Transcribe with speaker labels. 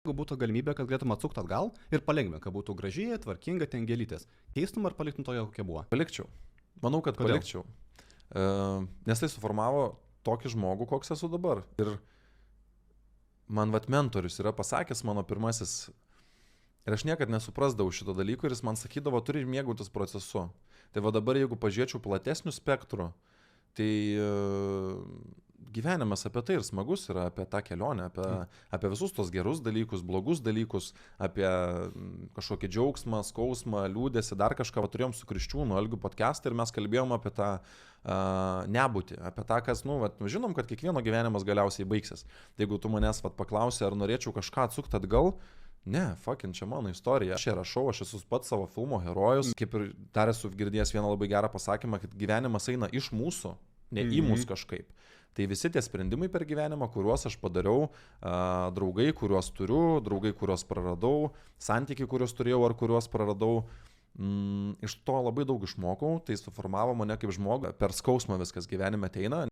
Speaker 1: Jeigu būtų galimybė, kad galėtum atsukti atgal ir palengvinti, kad būtų graži, tvarkinga, ten gėlytės. Keistum ar paliktum toje, kokia buvo?
Speaker 2: Palikčiau. Manau, kad
Speaker 1: Kodėl?
Speaker 2: palikčiau. Nes tai suformavo tokį žmogų, koks esu dabar. Ir man mentorius yra pasakęs, mano pirmasis, ir aš niekad nesuprasdavau šito dalyko, ir jis man sakydavo, turi mėgautis procesu. Tai dabar, jeigu pažiūrėčiau platesnių spektrų, tai gyvenimas apie tai ir smagus yra, apie tą kelionę, apie visus tos gerus dalykus, blogus dalykus, apie kažkokį džiaugsmą, skausmą, liūdėsi, dar kažką. Turėjom su Kriščiūnu Algiu podcastą ir mes kalbėjom apie tą nebūtį, apie tą, kas, žinom, kad kiekvieno gyvenimas galiausiai baigsis. Tai jeigu tu manęs paklausi, ar norėčiau kažką atsukti atgal, ne, fucking, čia mano istorija. Aš ją rašau, aš esu pats savo filmo herojus. Kaip ir dar esu girdėjęs vieną labai gerą pasakymą, kad gyvenimas eina iš mūsų, ne į mus kažkaip. Tai visi tie sprendimai per gyvenimą, kuriuos aš padariau, draugai, kuriuos turiu, draugai, kuriuos praradau, santykiai, kuriuos turėjau ar kuriuos praradau, iš to labai daug išmokau, tai suformavo mane kaip žmogų. Per skausmą viskas gyvenime ateina.